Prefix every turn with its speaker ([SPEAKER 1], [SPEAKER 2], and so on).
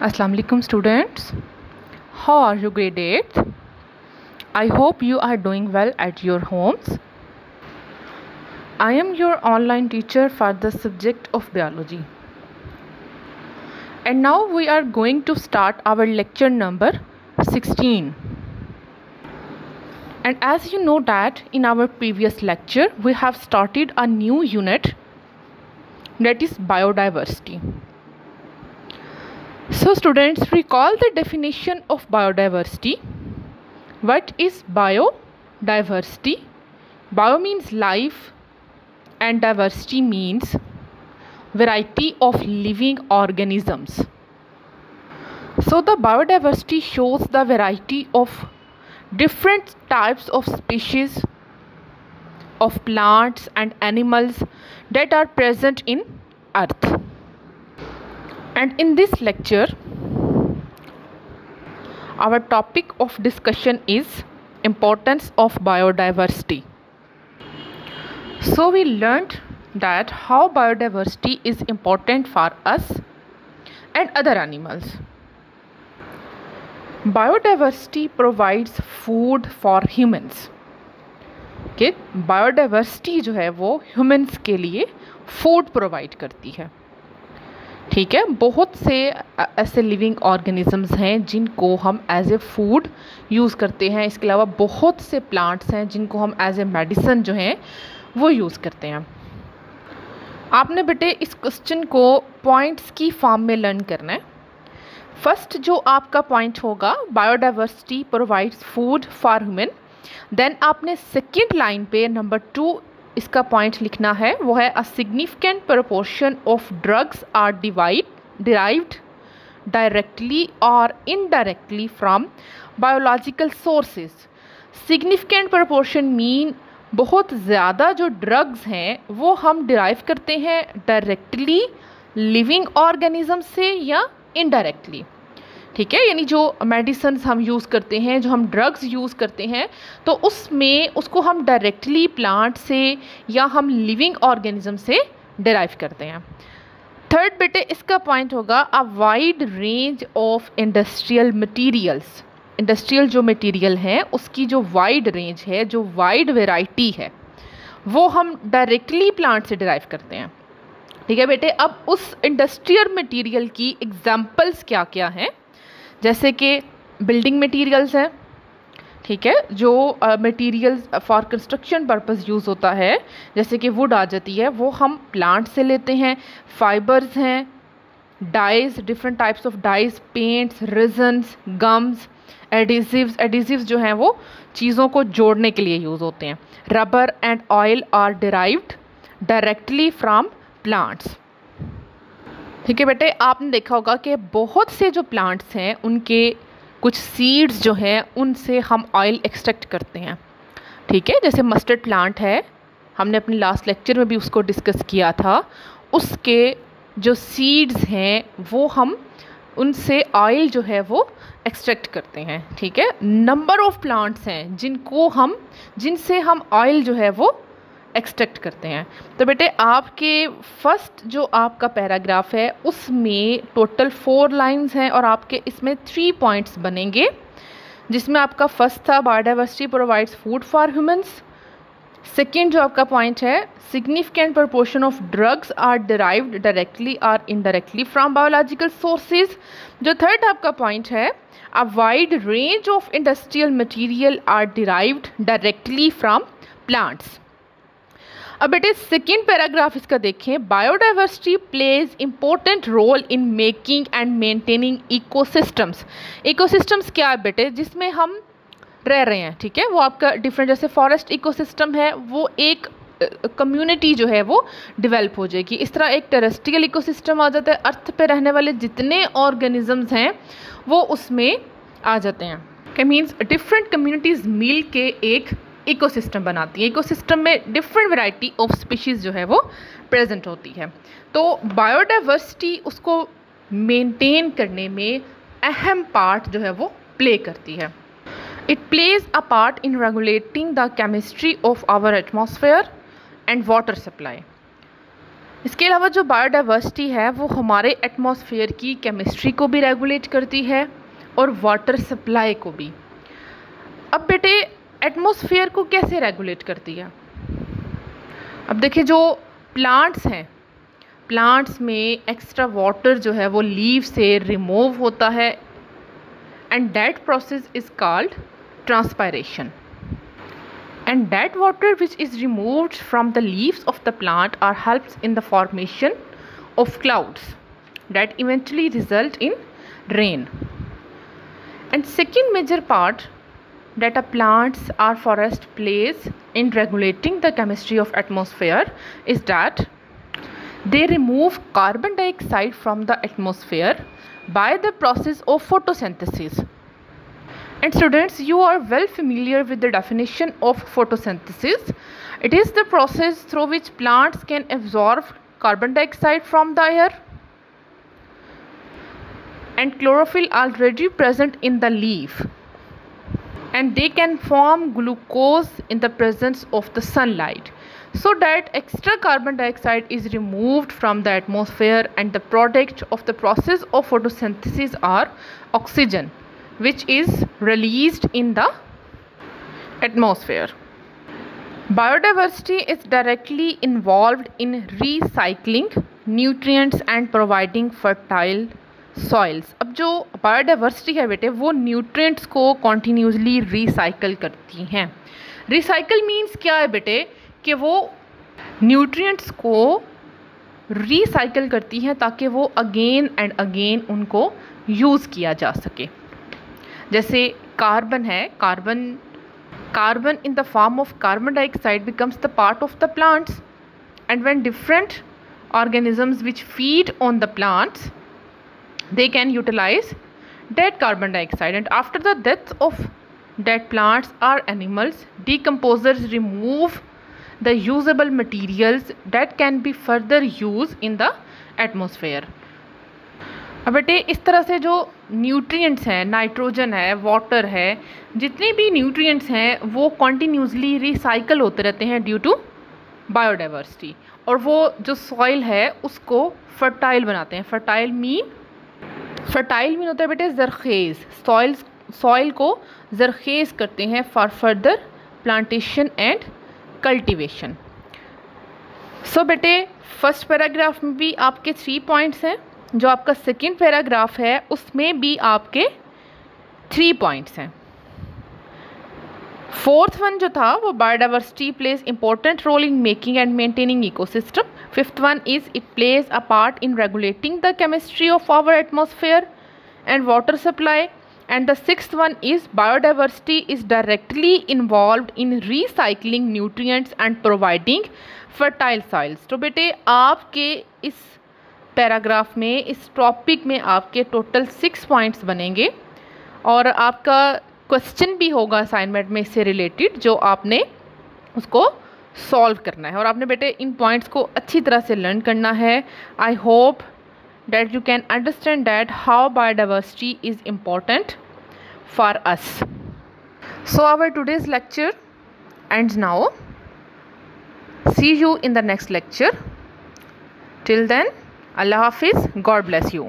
[SPEAKER 1] Assalamu alaikum students. How are you grade 8? I hope you are doing well at your homes. I am your online teacher for the subject of biology. And now we are going to start our lecture number 16. And as you know that in our previous lecture we have started a new unit, that is biodiversity. So students, recall the definition of biodiversity. What is biodiversity? Bio means life and diversity means variety of living organisms. So the biodiversity shows the variety of different types of species of plants and animals that are present in earth. And in this lecture, our topic of discussion is importance of biodiversity. So we learned that how biodiversity is important for us and other animals. Biodiversity provides food for humans. Okay, biodiversity जो है वो humans के लिए food provide करती है. ठीक है, बहुत से ऐसे लिविंग ऑर्गेनिजम्स हैं जिनको हम एज ए फूड यूज़ करते हैं. इसके अलावा बहुत से प्लांट्स हैं जिनको हम एज ए मेडिसिन जो हैं वो यूज़ करते हैं. आपने बेटे इस क्वेश्चन को पॉइंट्स की फॉर्म में लर्न करना है. फर्स्ट जो आपका पॉइंट होगा, biodiversity provides food for human. Then आपने सेकेंड लाइन पे नंबर 2 इसका पॉइंट लिखना है, वो है a significant proportion of drugs are derived directly और indirectly from biological sources. Significant proportion mean बहुत ज़्यादा जो ड्रग्स हैं वो हम डिराइव करते हैं डायरेक्टली लिविंग ऑर्गेनिज्म से या इनडायरेक्टली. ठीक है, यानी जो मेडिसिन हम यूज़ करते हैं, जो हम ड्रग्स यूज़ करते हैं, तो उसमें उसको हम डायरेक्टली प्लांट से या हम लिविंग ऑर्गेनिज्म से डिराइव करते हैं. थर्ड बेटे इसका पॉइंट होगा अ wide range of industrial materials. Industrial जो मटेरियल है उसकी जो वाइड रेंज है, जो वाइड वेराइटी है, वो हम डायरेक्टली प्लांट से डिराइव करते हैं. ठीक है बेटे, अब उस इंडस्ट्रियल मटेरियल की एग्जांपल्स क्या क्या हैं, जैसे कि बिल्डिंग मटेरियल्स हैं. ठीक है, जो materials for construction purpose use होता है, जैसे कि वुड आ जाती है, वो हम प्लांट से लेते हैं. फाइबर्स हैं, dyes, different types of dyes, paints, resins, gums, adhesives. Adhesives जो हैं वो चीज़ों को जोड़ने के लिए यूज़ होते हैं. Rubber and oil are derived directly from plants. ठीक है बेटे, आपने देखा होगा कि बहुत से जो प्लांट्स हैं उनके कुछ सीड्स जो हैं उनसे हम ऑयल एक्सट्रैक्ट करते हैं. ठीक है, जैसे मस्टर्ड प्लांट है, हमने अपने लास्ट लेक्चर में भी उसको डिस्कस किया था. उसके जो सीड्स हैं वो हम उनसे ऑयल जो है वो एक्सट्रैक्ट करते हैं. ठीक है, नंबर ऑफ़ प्लांट्स हैं जिनसे हम ऑयल जो है वो एक्सट्रैक्ट करते हैं. तो बेटे आपके फर्स्ट जो आपका पैराग्राफ है उसमें टोटल 4 लाइंस हैं और आपके इसमें 3 पॉइंट्स बनेंगे, जिसमें आपका फर्स्ट था biodiversity provides food for humans. Second जो आपका पॉइंट है, significant proportion of drugs are derived directly और इनडायरेक्टली फ्रॉम बायोलॉजिकल सोर्सेज. जो थर्ड आपका पॉइंट है, a wide range of industrial material are derived directly from plants. अब बेटे second paragraph इसका देखें, biodiversity plays important role in making and maintaining ecosystems. Ecosystems क्या है बेटे, जिसमें हम रह रहे हैं. ठीक है, वो आपका डिफरेंट, जैसे फॉरेस्ट इकोसिस्टम है, वो एक कम्युनिटी जो है वो डेवलप हो जाएगी. इस तरह एक टेरेस्ट्रियल इकोसिस्टम आ जाता है, अर्थ पे रहने वाले जितने ऑर्गेनिजम्स हैं वो उसमें आ जाते हैं. के मीन्स डिफरेंट कम्युनिटीज़ मिल के एक इकोसिस्टम बनाती है. इकोसिस्टम में डिफरेंट वैरायटी ऑफ स्पीशीज़ जो है वो प्रेजेंट होती है. तो बायोडाइवर्सिटी उसको मेंटेन करने में अहम पार्ट जो है वो प्ले करती है. It plays a part in regulating the chemistry of our atmosphere and water supply. इसके अलावा जो बायोडाइवर्सिटी है वो हमारे एटमॉस्फेयर की केमिस्ट्री को भी रेगुलेट करती है और वाटर सप्लाई को भी। अब बेटे एटमॉस्फेयर को कैसे रेगुलेट करती है? अब देखिए जो प्लांट्स हैं, प्लांट्स में एक्स्ट्रा वाटर जो है वो लीव से रिमूव होता है and that process is called transpiration, and that water which is removed from the leaves of the plant are helps in the formation of clouds that eventually result in rain. And second major part that a plants or forest plays in regulating the chemistry of atmosphere is that they remove carbon dioxide from the atmosphere by the process of photosynthesis. And students, you are well familiar with the definition of photosynthesis. It is the process through which plants can absorb carbon dioxide from the air and chlorophyll already present in the leaf, and they can form glucose in the presence of the sunlight, so that extra carbon dioxide is removed from the atmosphere, and the product of the process of photosynthesis are oxygen, which is released in the atmosphere. Biodiversity is directly involved in recycling nutrients and providing fertile soils. अब जो biodiversity है बेटे वो nutrients को continuously recycle करती हैं। Recycle means क्या है बेटे कि वो न्यूट्रिएंट्स को रिसाइकल करती हैं ताकि वो अगेन एंड अगेन उनको यूज़ किया जा सके। जैसे कार्बन है, carbon in the form of carbon dioxide becomes the part of the plants, and when different organisms which feed on the plants they can utilize that carbon dioxide, and after the death of dead plants or animals, decomposers remove the usable materials that can be further used in the atmosphere. अब बेटे इस तरह से जो nutrients हैं, nitrogen है, water है, जितने भी न्यूट्रिएंट्स हैं वो कॉन्टीन्यूसली रिसाइकल होते रहते हैं ड्यू टू बायोडाइवर्सिटी, और वो जो सॉइल है उसको फर्टाइल बनाते हैं। फर्टाइल मीन होता है बेटे जरखेज़, सॉइल को जरखेज़ करते हैं for further plantation and cultivation. So बेटे फर्स्ट पैराग्राफ में भी आपके 3 पॉइंट्स हैं, जो आपका सेकेंड पैराग्राफ है उसमें भी आपके 3 पॉइंट्स हैं। फोर्थ वन जो था वो biodiversity plays important role in making and maintaining ecosystem. Fifth one is it plays a part in regulating the chemistry of our atmosphere and water supply, and the sixth one is biodiversity is directly involved in recycling nutrients and providing fertile soils. तो बेटे आपके इस paragraph में, इस topic में आपके total 6 points बनेंगे, और आपका क्वेश्चन भी होगा असाइनमेंट में इससे रिलेटेड, जो आपने उसको सॉल्व करना है, और आपने बेटे इन पॉइंट्स को अच्छी तरह से लर्न करना है। I hope that you can understand that how biodiversity is important for us. So our today's lecture ends now. See you in the next lecture. Till then, Allah Hafiz, God bless you.